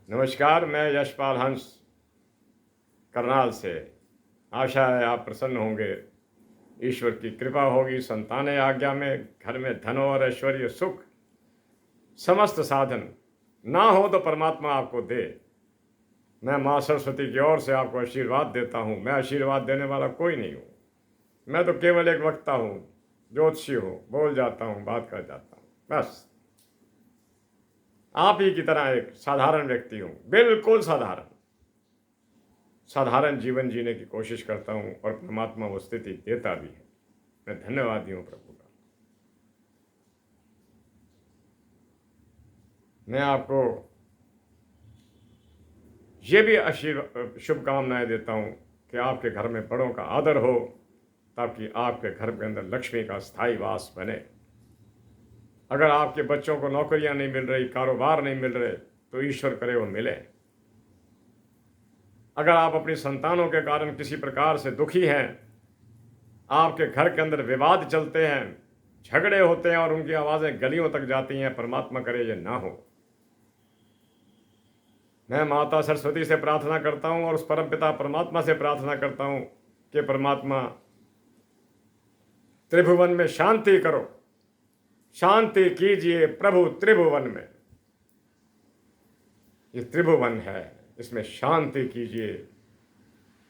नमस्कार, मैं यशपाल हंस करनाल से। आशा है आप प्रसन्न होंगे। ईश्वर की कृपा होगी, संतानें आज्ञा में, घर में धन और ऐश्वर्य सुख समस्त साधन ना हो तो परमात्मा आपको दे। मैं माँ सरस्वती की ओर से आपको आशीर्वाद देता हूँ। मैं आशीर्वाद देने वाला कोई नहीं हूँ। मैं तो केवल एक वक्ता हूँ, ज्योतिषी हूँ, बोल जाता हूँ, बात कर जाता हूँ, बस। आप ही की तरह एक साधारण व्यक्ति हूँ, बिल्कुल साधारण साधारण जीवन जीने की कोशिश करता हूँ और परमात्मा वो स्थिति देता भी है। मैं धन्यवादी हूँ प्रभु का। मैं आपको ये भी शुभकामनाएं देता हूँ कि आपके घर में बड़ों का आदर हो, ताकि आपके घर के अंदर लक्ष्मी का स्थायी वास बने। अगर आपके बच्चों को नौकरियां नहीं मिल रही, कारोबार नहीं मिल रहे, तो ईश्वर करे वो मिले। अगर आप अपनी संतानों के कारण किसी प्रकार से दुखी हैं, आपके घर के अंदर विवाद चलते हैं, झगड़े होते हैं और उनकी आवाज़ें गलियों तक जाती हैं, परमात्मा करे ये ना हो। मैं माता सरस्वती से प्रार्थना करता हूँ और उस परमपिता परमात्मा से प्रार्थना करता हूँ कि परमात्मा त्रिभुवन में शांति करो, शांति कीजिए प्रभु त्रिभुवन में। ये त्रिभुवन है, इसमें शांति कीजिए,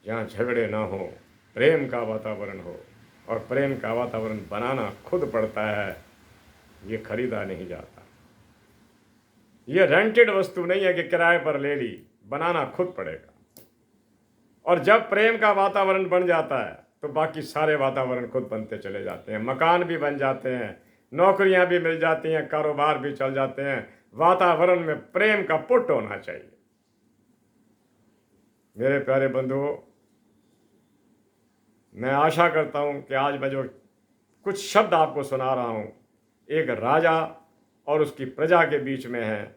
जहाँ झगड़े ना हो, प्रेम का वातावरण हो। और प्रेम का वातावरण बनाना खुद पड़ता है, ये खरीदा नहीं जाता। ये रेंटेड वस्तु नहीं है कि किराए पर ले ली, बनाना खुद पड़ेगा। और जब प्रेम का वातावरण बन जाता है तो बाकी सारे वातावरण खुद बनते चले जाते हैं। मकान भी बन जाते हैं, नौकरियां भी मिल जाती हैं, कारोबार भी चल जाते हैं। वातावरण में प्रेम का पुट होना चाहिए। मेरे प्यारे बंधुओं, मैं आशा करता हूं कि आज मैं जो कुछ शब्द आपको सुना रहा हूं, एक राजा और उसकी प्रजा के बीच में है,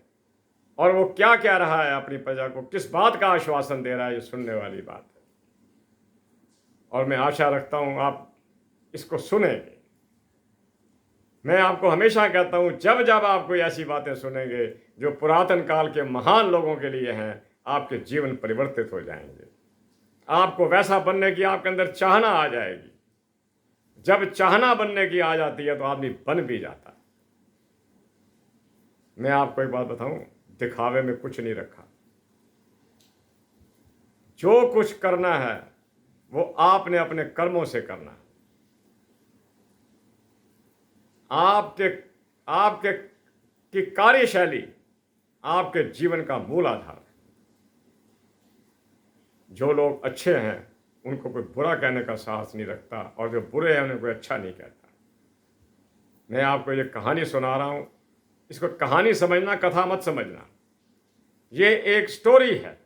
और वो क्या कह रहा है अपनी प्रजा को, किस बात का आश्वासन दे रहा है, ये सुनने वाली बात है। और मैं आशा रखता हूं आप इसको सुनेंगे। मैं आपको हमेशा कहता हूं, जब जब आप कोई ऐसी बातें सुनेंगे जो पुरातन काल के महान लोगों के लिए हैं, आपके जीवन परिवर्तित हो जाएंगे। आपको वैसा बनने की आपके अंदर चाहना आ जाएगी। जब चाहना बनने की आ जाती है तो आदमी बन भी जाता है। मैं आपको एक बात बताऊं, दिखावे में कुछ नहीं रखा। जो कुछ करना है वो आपने अपने कर्मों से करना है। आपके आपके की कार्यशैली आपके जीवन का मूल आधार है। जो लोग अच्छे हैं उनको कोई बुरा कहने का साहस नहीं रखता, और जो बुरे हैं उन्हें कोई अच्छा नहीं कहता। मैं आपको ये कहानी सुना रहा हूं, इसको कहानी समझना, कथा मत समझना। ये एक स्टोरी है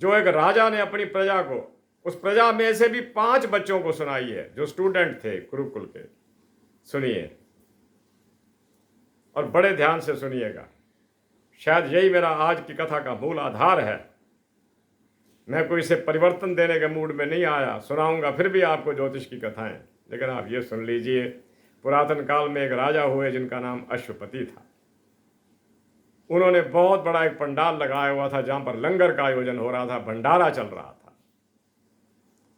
जो एक राजा ने अपनी प्रजा को, उस प्रजा में से भी 5 बच्चों को सुनाई है जो स्टूडेंट थे गुरुकुल के। सुनिए और बड़े ध्यान से सुनिएगा। शायद यही मेरा आज की कथा का मूल आधार है। मैं कोई इसे परिवर्तन देने के मूड में नहीं आया, सुनाऊंगा फिर भी आपको ज्योतिष की कथाएं, लेकिन आप ये सुन लीजिए। पुरातन काल में एक राजा हुए जिनका नाम अश्वपति था। उन्होंने बहुत बड़ा एक पंडाल लगाया हुआ था जहां पर लंगर का आयोजन हो रहा था, भंडारा चल रहा था।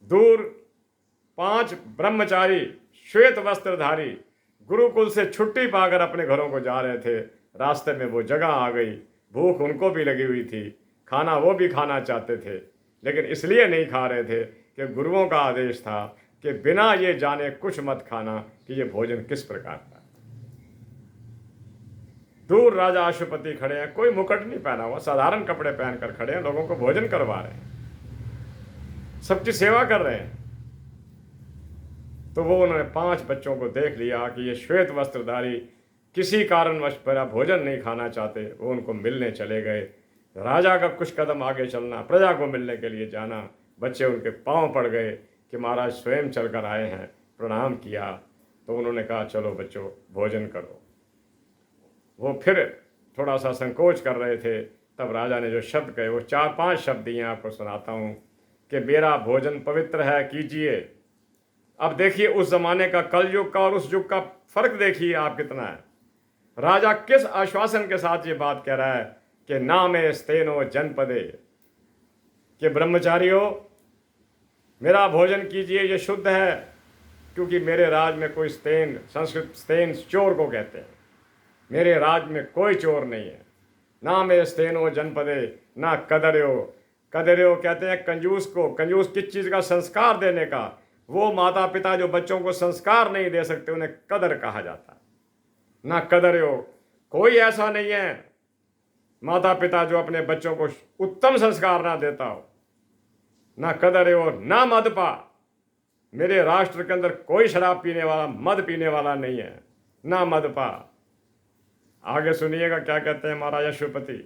दूर 5 ब्रह्मचारी श्वेत वस्त्रधारी गुरुकुल से छुट्टी पाकर अपने घरों को जा रहे थे। रास्ते में वो जगह आ गई, भूख उनको भी लगी हुई थी, खाना वो भी खाना चाहते थे, लेकिन इसलिए नहीं खा रहे थे कि गुरुओं का आदेश था कि बिना ये जाने कुछ मत खाना कि ये भोजन किस प्रकार का। दूर राजा अश्वपति खड़े हैं, कोई मुकुट नहीं पहना हुआ, साधारण कपड़े पहनकर खड़े हैं, लोगों को भोजन करवा रहे हैं, सबकी सेवा कर रहे हैं। तो वो उन्होंने 5 बच्चों को देख लिया कि ये श्वेत वस्त्रधारी किसी कारणवश मेरा भोजन नहीं खाना चाहते। वो उनको मिलने चले गए। राजा का कुछ कदम आगे चलना, प्रजा को मिलने के लिए जाना, बच्चे उनके पांव पड़ गए कि महाराज स्वयं चलकर आए हैं। प्रणाम किया तो उन्होंने कहा, चलो बच्चों भोजन करो। वो फिर थोड़ा सा संकोच कर रहे थे। तब राजा ने जो शब्द कहे, वो 4-5 शब्द दिए, आपको सुनाता हूँ कि मेरा भोजन पवित्र है, कीजिए। अब देखिए उस जमाने का, कलयुग का और उस युग का फर्क देखिए आप कितना है। राजा किस आश्वासन के साथ ये बात कह रहा है कि नामे स्तेनो जनपदे, कि ब्रह्मचारियों मेरा भोजन कीजिए, ये शुद्ध है, क्योंकि मेरे राज में कोई स्तेन, संस्कृत स्तेन चोर को कहते हैं, मेरे राज में कोई चोर नहीं है। ना में स्तेनो जनपदे ना कदर्यो, कदर्यो कहते हैं कंजूस को। कंजूस किस चीज़ का? संस्कार देने का। वो माता पिता जो बच्चों को संस्कार नहीं दे सकते उन्हें कदर कहा जाता है। ना कदर्यो, कोई ऐसा नहीं है माता पिता जो अपने बच्चों को उत्तम संस्कार ना देता हो। ना कदर्यो ना मदपा, मेरे राष्ट्र के अंदर कोई शराब पीने वाला, मद पीने वाला नहीं है। ना मदपा। आगे सुनिएगा क्या कहते हैं महाराज अश्वपति।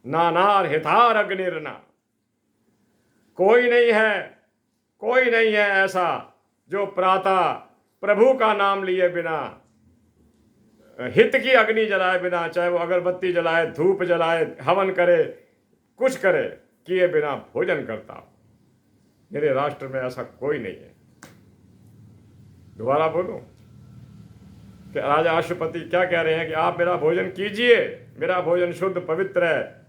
नानार हितार अग्निर्ना, कोई नहीं है, कोई नहीं है ऐसा जो प्रातः प्रभु का नाम लिए बिना, हित की अग्नि जलाए बिना, चाहे वो अगरबत्ती जलाए, धूप जलाए, हवन करे, कुछ करे, किए बिना भोजन करता हो। मेरे राष्ट्र में ऐसा कोई नहीं है। दोबारा बोलूं कि राजा अश्वपति क्या कह रहे हैं कि आप मेरा भोजन कीजिए, मेरा भोजन शुद्ध पवित्र है।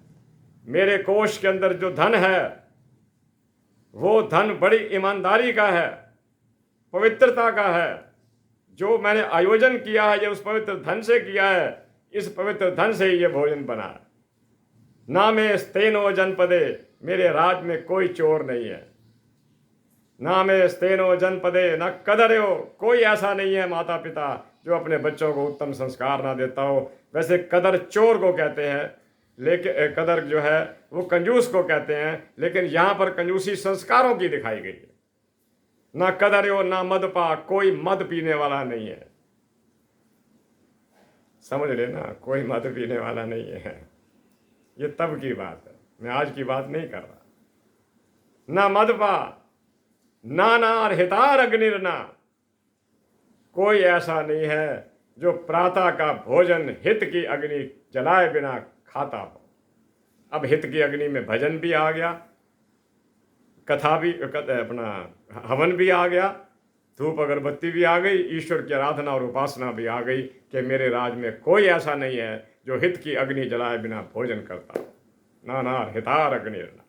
मेरे कोष के अंदर जो धन है वो धन बड़ी ईमानदारी का है, पवित्रता का है। जो मैंने आयोजन किया है ये उस पवित्र धन से किया है, इस पवित्र धन से ही ये भोजन बना है। नामे स्तेनो जनपदे, मेरे राज में कोई चोर नहीं है। नामे स्तेनो जनपदे न कदर्यो, कोई ऐसा नहीं है माता पिता जो अपने बच्चों को उत्तम संस्कार ना देता हो। वैसे कदर चोर को कहते हैं, लेकिन कदर जो है वो कंजूस को कहते हैं, लेकिन यहाँ पर कंजूसी संस्कारों की दिखाई गई है। ना कदर्यो ना मदपा, कोई मद पीने वाला नहीं है। समझ लेना, कोई मद पीने वाला नहीं है। ये तब की बात है, मैं आज की बात नहीं कर रहा। ना मदपा नानार हितार अग्निर्ना, कोई ऐसा नहीं है जो प्रातः का भोजन हित की अग्नि जलाए बिना खाता हो। अब हित की अग्नि में भजन भी आ गया, कथा भी, अपना हवन भी आ गया, धूप अगरबत्ती भी आ गई, ईश्वर की आराधना और उपासना भी आ गई कि मेरे राज में कोई ऐसा नहीं है जो हित की अग्नि जलाए बिना भोजन करता हो। नानार हितार अग्निर्ना।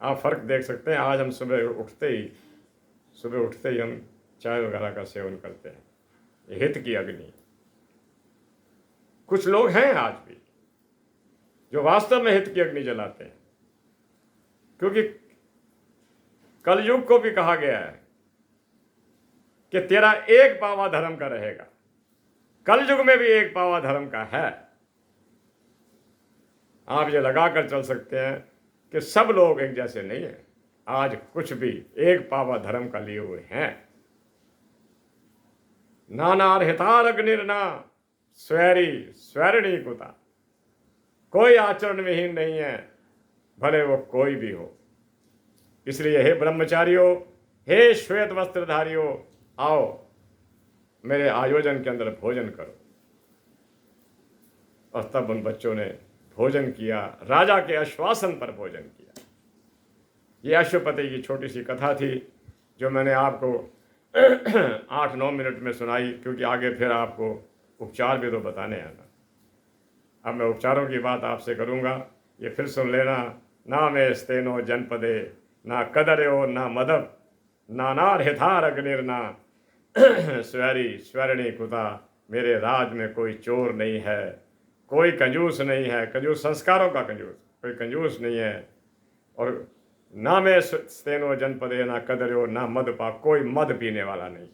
आप फर्क देख सकते हैं। आज हम सुबह उठते ही हम चाय वगैरह का सेवन करते हैं, हित की अग्नि। कुछ लोग हैं आज भी जो वास्तव में हित की अग्नि जलाते हैं, क्योंकि कलयुग को भी कहा गया है कि तेरा एक पावा धर्म का रहेगा। कलयुग में भी एक पावा धर्म का है। आप ये लगाकर चल सकते हैं कि सब लोग एक जैसे नहीं हैं। आज कुछ भी एक पावा धर्म का लिए हुए हैं। नानार हितार अग्निर्ना स्वैरी स्वैरिणी कुता, कोई आचरण विहीन नहीं है, भले वो कोई भी हो। इसलिए हे ब्रह्मचारियों, हे श्वेत वस्त्रधारियों, आओ मेरे आयोजन के अंदर भोजन करो। और तब उन बच्चों ने भोजन किया, राजा के आश्वासन पर भोजन किया। ये अश्वपति की छोटी सी कथा थी जो मैंने आपको 8-9 मिनट में सुनाई, क्योंकि आगे फिर आपको उपचार भी तो बताने आना। अब मैं उपचारों की बात आपसे करूँगा, ये फिर सुन लेना। ना में स्तेनो जनपदे ना कदर्यो ना मदप, नानार हितार अग्निर्ना स्वैरी स्वैरिणी कुता, मेरे राज में कोई चोर नहीं है, कोई कंजूस नहीं है। कंजूस संस्कारों का कंजूस, कोई कंजूस नहीं है। और ना में स्तेनो जनपदे ना कदर्यो ना मदपा, कोई मद पीने वाला नहीं।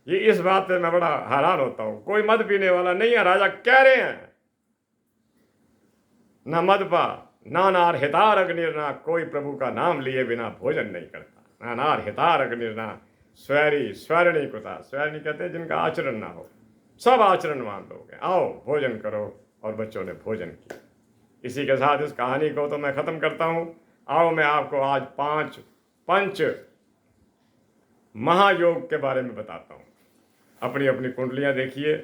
ये इस बात पे मैं बड़ा हैरान होता हूँ, कोई मद पीने वाला नहीं है। राजा कह रहे हैं ना मदपा नानार हितार अग्निर्ना, कोई प्रभु का नाम लिए बिना भोजन नहीं करता। नानार हितार अग्निर्ना स्वैरी स्वैरिणी कुता, स्वैरिणी कहते हैं जिनका आचरण ना हो। सब आचरणवान लोग हैं। आओ भोजन करो। और बच्चों ने भोजन किया। इसी के साथ इस कहानी को तो मैं ख़त्म करता हूँ। आओ मैं आपको आज 5 पंच महायोग के बारे में बताता हूँ। अपनी अपनी कुंडलियाँ देखिए।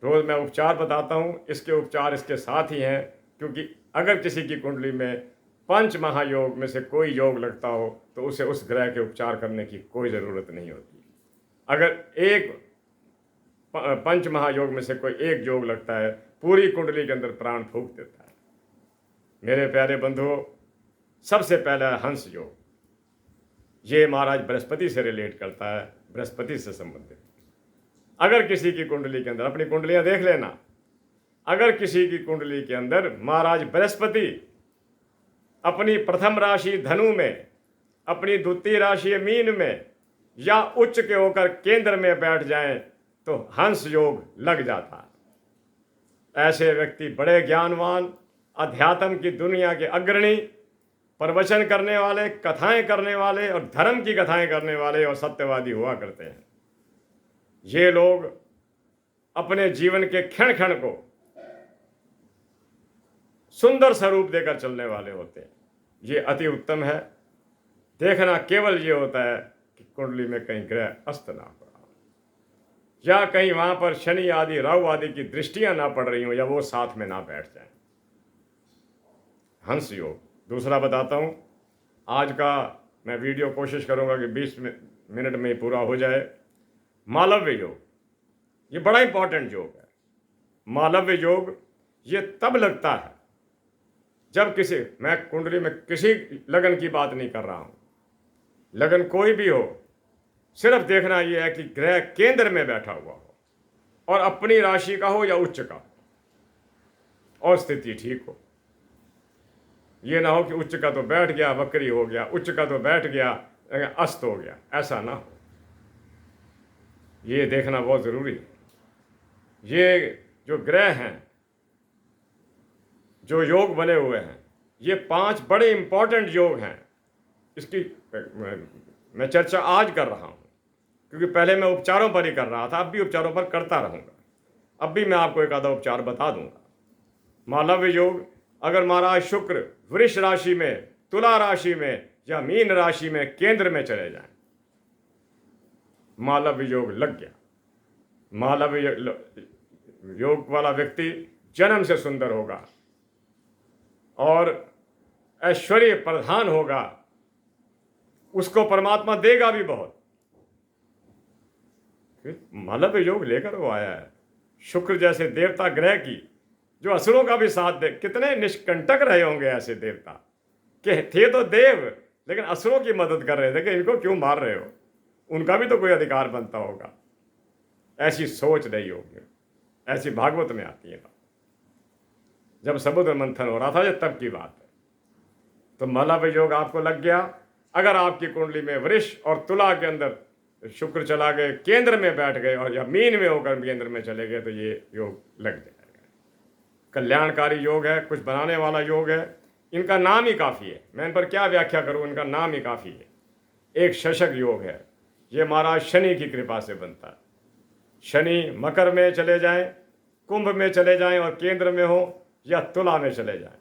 रोज़ मैं उपचार बताता हूँ, इसके उपचार इसके साथ ही हैं, क्योंकि अगर किसी की कुंडली में 5 महायोग में से कोई योग लगता हो तो उसे उस ग्रह के उपचार करने की कोई ज़रूरत नहीं होती। अगर एक पंच महायोग में से कोई एक योग लगता है, पूरी कुंडली के अंदर प्राण फूंक देता है। मेरे प्यारे बंधुओं, सबसे पहला है हंस योग। ये महाराज बृहस्पति से रिलेट करता है, बृहस्पति से संबंधित। अगर किसी की कुंडली के अंदर, अपनी कुंडलियां देख लेना, अगर किसी की कुंडली के अंदर महाराज बृहस्पति अपनी प्रथम राशि धनु में, अपनी द्वितीय राशि मीन में या उच्च के होकर केंद्र में बैठ जाएं तो हंस योग लग जाता है। ऐसे व्यक्ति बड़े ज्ञानवान, अध्यात्म की दुनिया के अग्रणी, प्रवचन करने वाले, कथाएं करने वाले और धर्म की कथाएं करने वाले और सत्यवादी हुआ करते हैं। ये लोग अपने जीवन के क्षण क्षण को सुंदर स्वरूप देकर चलने वाले होते हैं। ये अति उत्तम है। देखना केवल ये होता है कि कुंडली में कहीं ग्रह अस्त ना पड़ा हो, या कहीं वहां पर शनि आदि, राहु आदि की दृष्टियां ना पड़ रही हो, या वो साथ में ना बैठ जाए। हंस योग दूसरा बताता हूं। आज का मैं वीडियो कोशिश करूंगा कि 20 मिनट में ही पूरा हो जाए। मालव्य योग, ये बड़ा इंपॉर्टेंट योग है। मालव्य योग ये तब लगता है जब किसी, मैं कुंडली में किसी लगन की बात नहीं कर रहा हूं, लगन कोई भी हो, सिर्फ देखना यह है कि ग्रह केंद्र में बैठा हुआ हो और अपनी राशि का हो या उच्च का हो और स्थिति ठीक हो। यह ना हो कि उच्च का तो बैठ गया वक्री हो गया, उच्च का तो बैठ गया अस्त हो गया, ऐसा ना हो। ये देखना बहुत जरूरी है। ये जो ग्रह हैं, जो योग बने हुए हैं, ये 5 बड़े इंपॉर्टेंट योग हैं। इसकी मैं चर्चा आज कर रहा हूं क्योंकि पहले मैं उपचारों पर ही कर रहा था, अब भी उपचारों पर करता रहूंगा। अब भी मैं आपको एक आधा उपचार बता दूंगा। मालव्य योग, अगर महाराज शुक्र वृष राशि में, तुला राशि में या मीन राशि में केंद्र में चले जाएं, मालव्य योग लग गया। मालव्य योग वाला व्यक्ति जन्म से सुंदर होगा और ऐश्वर्य प्रधान होगा, उसको परमात्मा देगा भी बहुत। मालव्य योग लेकर वो आया है। शुक्र जैसे देवता ग्रह की, जो असुरों का भी साथ दे। कितने निष्कंटक रहे होंगे ऐसे देवता कि थे तो देव लेकिन असुरों की मदद कर रहे थे कि इनको क्यों मार रहे हो, उनका भी तो कोई अधिकार बनता होगा। ऐसी सोच नहीं होगी, ऐसी भागवत में आती है बात। जब समुद्र मंथन हो रहा था जब तब की बात है। तो मालव्य योग आपको लग गया। अगर आपकी कुंडली में वृष और तुला के अंदर शुक्र चला गए, केंद्र में बैठ गए और या मीन में होकर केंद्र में चले गए, तो ये योग लग जाएगा। कल्याणकारी योग है, कुछ बनाने वाला योग है। इनका नाम ही काफ़ी है, मैं इन पर क्या व्याख्या करूं, इनका नाम ही काफ़ी है। एक शशक योग है, ये महाराज शनि की कृपा से बनता है। शनि मकर में चले जाएं, कुंभ में चले जाएं और केंद्र में हो, या तुला में चले जाएं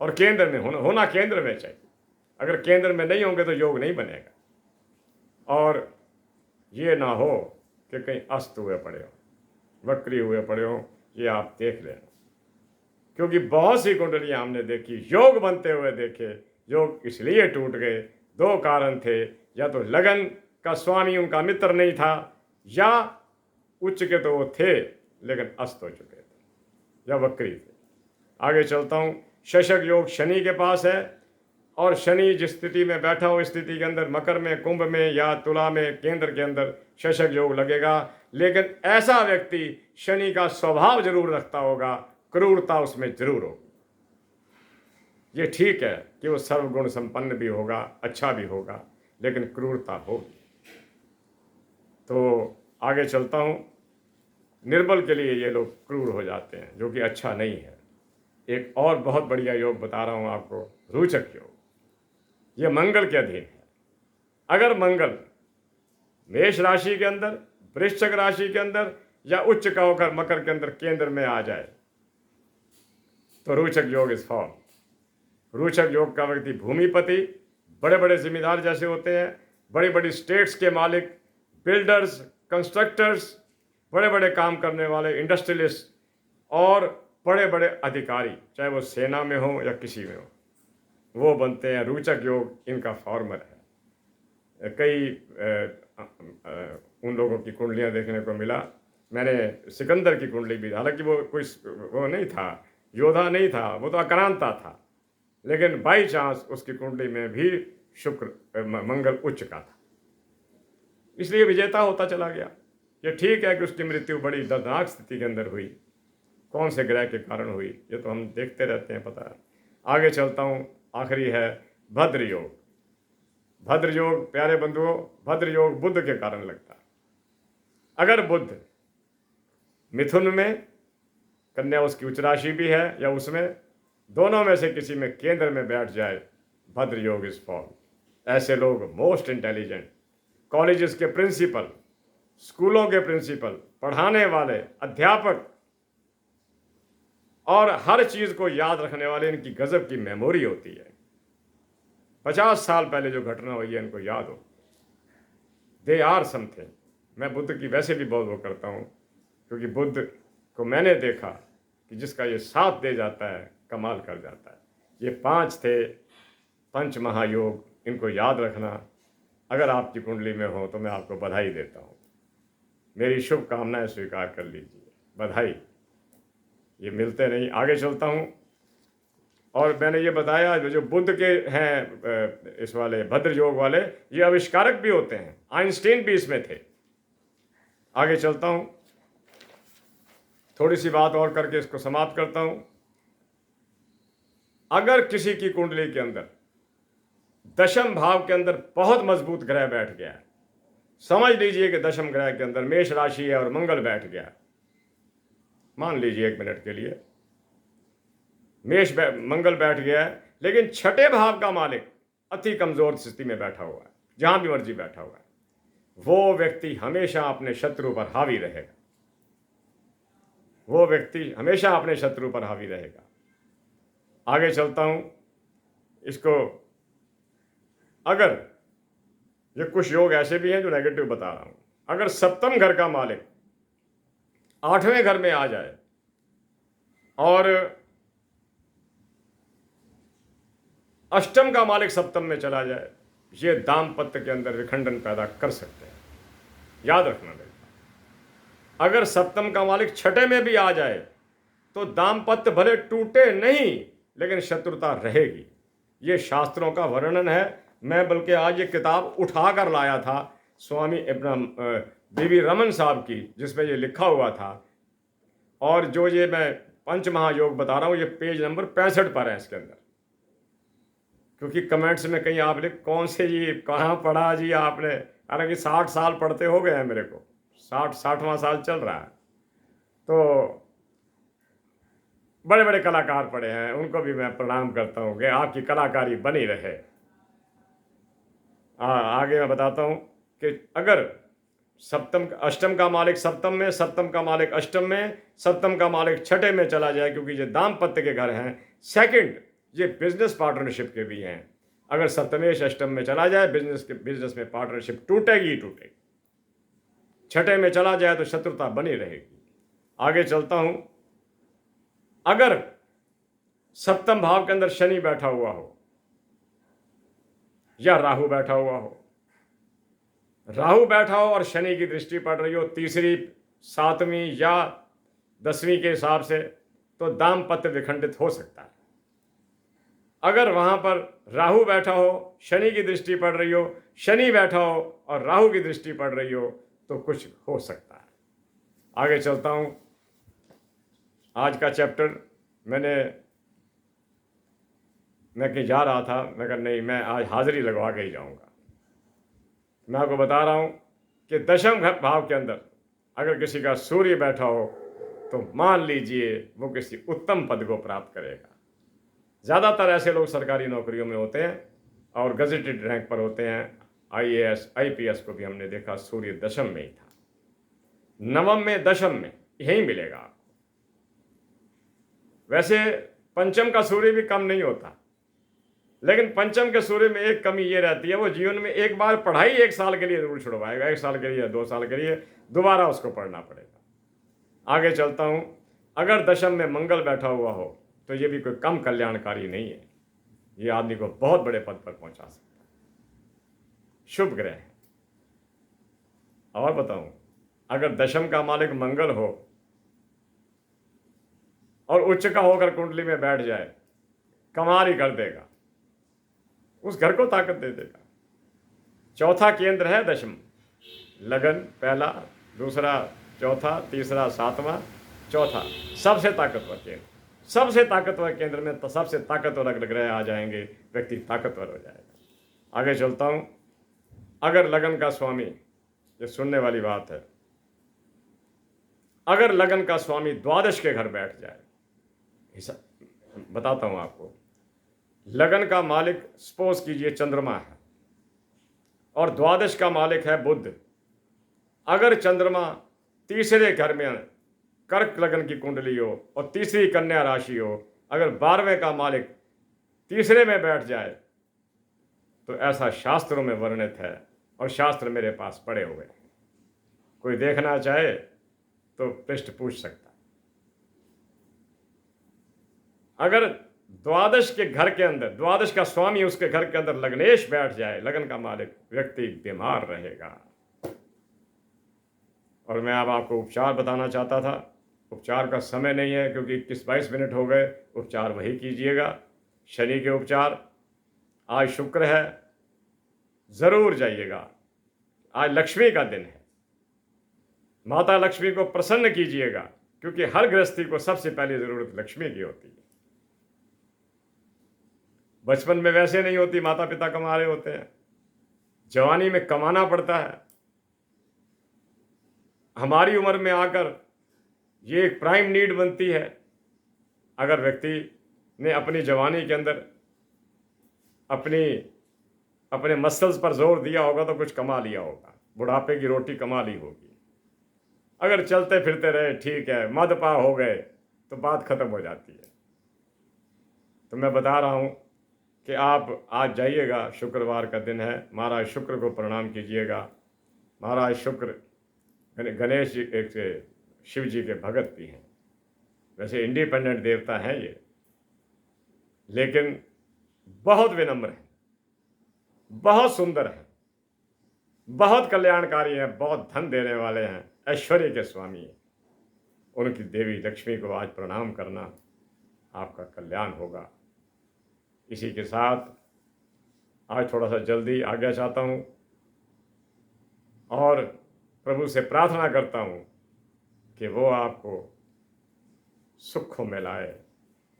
और केंद्र में होना केंद्र में चाहिए। अगर केंद्र में नहीं होंगे तो योग नहीं बनेगा। और ये ना हो कि कहीं अस्त हुए पड़े हो, वक्री हुए पड़े हो, ये आप देख लेना। क्योंकि बहुत सी कुंडलियां हमने देखी, योग बनते हुए देखे, योग इसलिए टूट गए। 2 कारण थे, या तो लगन का स्वामी उनका मित्र नहीं था, या उच्च के तो वो थे लेकिन अस्त हो चुके थे या वक्री थे। आगे चलता हूं। शशक योग शनि के पास है और शनि जिस स्थिति में बैठा हो, इस स्थिति के अंदर मकर में, कुंभ में या तुला में, केंद्र के अंदर शशक योग लगेगा। लेकिन ऐसा व्यक्ति शनि का स्वभाव जरूर रखता होगा, क्रूरता उसमें जरूर होगी। ये ठीक है कि वो सर्वगुण संपन्न भी होगा, अच्छा भी होगा, लेकिन क्रूरता होगी। तो आगे चलता हूं। निर्बल के लिए ये लोग क्रूर हो जाते हैं, जो कि अच्छा नहीं है। एक और बहुत बढ़िया योग बता रहा हूं आपको, रोचक योग। यह मंगल के अधीन है। अगर मंगल मेष राशि के अंदर, वृश्चिक राशि के अंदर या उच्च का होकर मकर के अंदर केंद्र में आ जाए तो रोचक योग इस फॉर्म। रोचक योग का व्यक्ति भूमिपति, बड़े बड़े जिम्मेदार जैसे होते हैं, बड़ी बड़ी स्टेट्स के मालिक, बिल्डर्स, कंस्ट्रक्टर्स, बड़े बड़े काम करने वाले इंडस्ट्रियलिस्ट और बड़े बड़े अधिकारी, चाहे वो सेना में हो या किसी में हो, वो बनते हैं। रोचक योग इनका फॉर्मर है। कई उन लोगों की कुंडलियां देखने को मिला मैंने सिकंदर की कुंडली भी, हालांकि वो कोई वो नहीं था, योद्धा नहीं था, वो तो आक्रांता था, लेकिन बाई चांस उसकी कुंडली में भी शुक्र मंगल उच्च का था, इसलिए विजेता होता चला गया। ये ठीक है कि उसकी मृत्यु बड़ी दर्दनाक स्थिति के अंदर हुई, कौन से ग्रह के कारण हुई ये तो हम देखते रहते हैं, पता है। आगे चलता हूँ, आखिरी है भद्र योग। भद्र योग प्यारे बंधुओं, भद्र योग बुध के कारण लगता है। अगर बुध मिथुन में, कन्या उसकी उच्च राशि भी है, या उसमें दोनों में से किसी में केंद्र में बैठ जाए, भद्र योग इज फॉल। ऐसे लोग मोस्ट इंटेलिजेंट, कॉलेजेस के प्रिंसिपल, स्कूलों के प्रिंसिपल, पढ़ाने वाले अध्यापक और हर चीज को याद रखने वाले, इनकी गजब की मेमोरी होती है। 50 साल पहले जो घटना हुई है इनको याद हो। They are something. मैं बुद्ध की वैसे भी बहुत वो करता हूँ, क्योंकि बुद्ध को मैंने देखा कि जिसका ये साथ दे जाता है कमाल कर जाता है। ये 5 थे पंच महायोग, इनको याद रखना। अगर आपकी कुंडली में हो तो मैं आपको बधाई देता हूँ, मेरी शुभकामनाएं स्वीकार कर लीजिए, बधाई। ये मिलते नहीं। आगे चलता हूँ, और मैंने ये बताया जो बुद्ध के हैं इस वाले भद्र योग वाले, ये आविष्कारक भी होते हैं, आइंस्टीन भी इसमें थे। आगे चलता हूँ, थोड़ी सी बात और करके इसको समाप्त करता हूँ। अगर किसी की कुंडली के अंदर दशम भाव के अंदर बहुत मजबूत ग्रह बैठ गया है, समझ लीजिए कि दशम ग्रह के अंदर मेष राशि है और मंगल बैठ गया, मान लीजिए 1 मिनट के लिए मंगल बैठ गया है, लेकिन छठे भाव का मालिक अति कमजोर स्थिति में बैठा हुआ है, जहां भी मर्जी बैठा हुआ है, वो व्यक्ति हमेशा अपने शत्रु पर हावी रहेगा। वो व्यक्ति हमेशा अपने शत्रु पर हावी रहेगा। आगे चलता हूं, इसको अगर ये कुछ योग ऐसे भी हैं जो नेगेटिव बता रहा हूं। अगर सप्तम घर का मालिक 8वें घर में आ जाए और अष्टम का मालिक सप्तम में चला जाए, ये दाम्पत्य के अंदर विखंडन पैदा कर सकते हैं। याद रखना बेटा, अगर सप्तम का मालिक छठे में भी आ जाए तो दाम्पत्य भले टूटे नहीं, लेकिन शत्रुता रहेगी। ये शास्त्रों का वर्णन है। मैं बल्कि आज ये किताब उठा कर लाया था स्वामी बीवी रमन साहब की, जिसमें ये लिखा हुआ था। और जो ये मैं पंच महायोग बता रहा हूँ, ये पेज नंबर 65 पर है इसके अंदर। क्योंकि कमेंट्स में कहीं आप लिख कौन से जी कहाँ पढ़ा जी आपने, हालांकि 60 साल पढ़ते हो गए हैं मेरे को, 60वां साल चल रहा है। तो बड़े बड़े कलाकार पढ़े हैं, उनको भी मैं प्रणाम करता हूँ कि आपकी कलाकारी बनी रहे। आगे मैं बताता हूँ कि अगर अष्टम का मालिक सप्तम में, सप्तम का मालिक अष्टम में, सप्तम का मालिक छठे में चला जाए, क्योंकि ये दाम्पत्य के घर हैं। सेकंड, ये बिजनेस पार्टनरशिप के भी हैं। अगर सप्तमेश अष्टम में चला जाए, बिजनेस में पार्टनरशिप टूटेगी ही टूटेगी। छठे में चला जाए तो शत्रुता बनी रहेगी। आगे चलता हूं, अगर सप्तम भाव के अंदर शनि बैठा हुआ हो या राहु बैठा हुआ हो, राहु बैठा हो और शनि की दृष्टि पड़ रही हो तीसरी, 7वीं या 10वीं के हिसाब से, तो दाम्पत्य विखंडित हो सकता है। अगर वहां पर राहु बैठा हो, शनि की दृष्टि पड़ रही हो, शनि बैठा हो और राहु की दृष्टि पड़ रही हो, तो कुछ हो सकता है। आगे चलता हूं, आज का चैप्टर मैं कहीं जा रहा था, मैं कहा नहीं, मैं आज हाजिरी लगवा के ही जाऊंगा। मैं आपको बता रहा हूं कि दशम भाव के अंदर अगर किसी का सूर्य बैठा हो तो मान लीजिए वो किसी उत्तम पद को प्राप्त करेगा। ज़्यादातर ऐसे लोग सरकारी नौकरियों में होते हैं और गजेटेड रैंक पर होते हैं। IAS IPS को भी हमने देखा सूर्य दशम में ही था, नवम में दशम में यही मिलेगा आपको। वैसे पंचम का सूर्य भी कम नहीं होता, लेकिन पंचम के सूर्य में एक कमी ये रहती है, वो जीवन में एक बार पढ़ाई 1 साल के लिए जरूर छुड़वाएगा, 1 साल के लिए 2 साल के लिए दोबारा उसको पढ़ना पड़ेगा। आगे चलता हूं, अगर दशम में मंगल बैठा हुआ हो तो ये भी कोई कम कल्याणकारी नहीं है, ये आदमी को बहुत बड़े पद पर पहुंचा सकता है, शुभ ग्रह है। और बताऊं, अगर दशम का मालिक मंगल हो और उच्च का होकर कुंडली में बैठ जाए, कमाल ही कर देगा, उस घर को ताकत दे देगा। चौथा केंद्र है दशम, लगन पहला, दूसरा, चौथा, तीसरा, सातवां, चौथा, सबसे ताकतवर केंद्र। सबसे ताकतवर केंद्र में तो सबसे ताकतवर अगर ग्रह आ जाएंगे, व्यक्ति ताकतवर हो जाएगा। आगे चलता हूं। अगर लगन का स्वामी, ये सुनने वाली बात है, अगर लगन का स्वामी द्वादश के घर बैठ जाए, बताता हूं आपको, लगन का मालिक सपोज कीजिए चंद्रमा है और द्वादश का मालिक है बुध। अगर चंद्रमा तीसरे घर में कर्क लगन की कुंडली हो और तीसरी कन्या राशि हो, अगर 12वें का मालिक तीसरे में बैठ जाए, तो ऐसा शास्त्रों में वर्णित है और शास्त्र मेरे पास पड़े हुए हैं। कोई देखना चाहे तो पृष्ठ पूछ सकता है। अगर द्वादश के घर के अंदर, द्वादश का स्वामी उसके घर के अंदर लग्नेश बैठ जाए, लगन का मालिक, व्यक्ति बीमार रहेगा। और मैं अब आपको उपचार बताना चाहता था। उपचार का समय नहीं है क्योंकि 21-22 मिनट हो गए। उपचार वही कीजिएगा, शनि के उपचार। आज शुक्र है, जरूर जाइएगा। आज लक्ष्मी का दिन है, माता लक्ष्मी को प्रसन्न कीजिएगा, क्योंकि हर गृहस्थी को सबसे पहली जरूरत लक्ष्मी की होती है। बचपन में वैसे नहीं होती, माता पिता कमा रहे होते हैं, जवानी में कमाना पड़ता है। हमारी उम्र में आकर ये एक प्राइम नीड बनती है। अगर व्यक्ति ने अपनी जवानी के अंदर अपने मसल्स पर जोर दिया होगा तो कुछ कमा लिया होगा, बुढ़ापे की रोटी कमा ली होगी। अगर चलते फिरते रहे, ठीक है, मदपा हो गए तो बात खत्म हो जाती है। तो मैं बता रहा हूं कि आप आज जाइएगा, शुक्रवार का दिन है, महाराज शुक्र को प्रणाम कीजिएगा। महाराज शुक्र गणेश जी एक शिव जी के भगत भी हैं, वैसे इंडिपेंडेंट देवता हैं ये, लेकिन बहुत विनम्र हैं, बहुत सुंदर हैं, बहुत कल्याणकारी हैं, बहुत धन देने वाले हैं, ऐश्वर्य के स्वामी हैं। उनकी देवी लक्ष्मी को आज प्रणाम करना, आपका कल्याण होगा। इसी के साथ आज थोड़ा सा जल्दी आज्ञा चाहता हूं और प्रभु से प्रार्थना करता हूं कि वो आपको सुखों में लाए।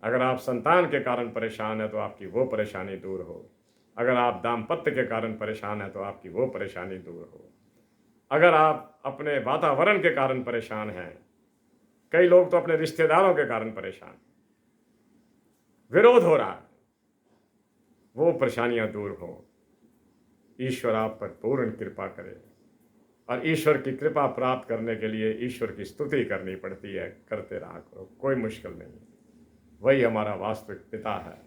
अगर आप संतान के कारण परेशान हैं तो आपकी वो परेशानी दूर हो। अगर आप दाम्पत्य के कारण परेशान हैं तो आपकी वो परेशानी दूर हो। अगर आप अपने वातावरण के कारण परेशान हैं, कई लोग तो अपने रिश्तेदारों के कारण परेशान, विरोध हो रहा है, वो परेशानियां दूर हो। ईश्वर आप पर पूर्ण कृपा करे, और ईश्वर की कृपा प्राप्त करने के लिए ईश्वर की स्तुति करनी पड़ती है। करते रहा करो, कोई मुश्किल नहीं। वही हमारा वास्तविक पिता है,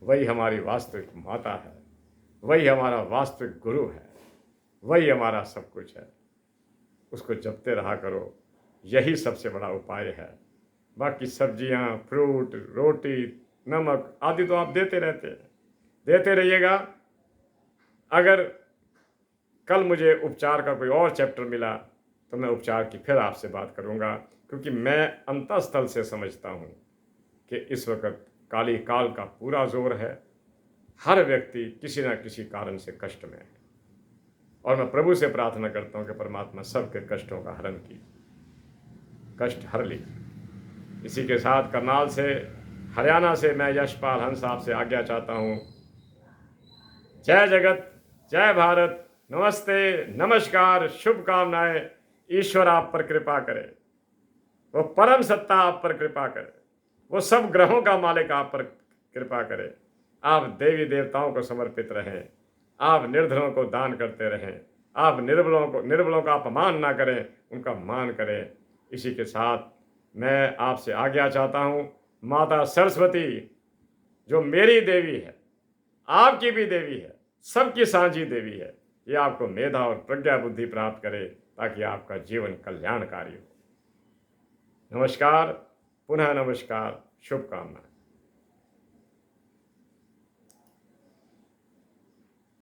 वही हमारी वास्तविक माता है, वही हमारा वास्तविक गुरु है, वही हमारा सब कुछ है। उसको जपते रहा करो, यही सबसे बड़ा उपाय है। बाकी सब्जियां, फ्रूट, रोटी, नमक आदि तो आप देते रहते हैं, देते रहिएगा। अगर कल मुझे उपचार का कोई और चैप्टर मिला तो मैं उपचार की फिर आपसे बात करूंगा, क्योंकि मैं अंतःस्थल से समझता हूं कि इस वक्त काली काल का पूरा जोर है। हर व्यक्ति किसी न किसी कारण से कष्ट में है, और मैं प्रभु से प्रार्थना करता हूं कि परमात्मा सबके कष्टों का हरण कीजिए, कष्ट हर लीजिए। इसी के साथ करनाल से, हरियाणा से मैं यशपाल हंस आपसे आज्ञा चाहता हूं। जय जगत, जय भारत, नमस्ते, नमस्कार, शुभकामनाएं। ईश्वर आप पर कृपा करे, वो परम सत्ता आप पर कृपा करे, वो सब ग्रहों का मालिक आप पर कृपा करे। आप देवी देवताओं को समर्पित रहें, आप निर्धनों को दान करते रहें, आप निर्बलों का अपमान ना करें, उनका मान करें। इसी के साथ मैं आपसे आज्ञा चाहता हूँ। माता सरस्वती जो मेरी देवी है, आपकी भी देवी है, सबकी साझी देवी है, ये आपको मेधा और प्रज्ञा बुद्धि प्राप्त करे ताकि आपका जीवन कल्याणकारी हो। नमस्कार, पुनः नमस्कार, शुभकामनाएं।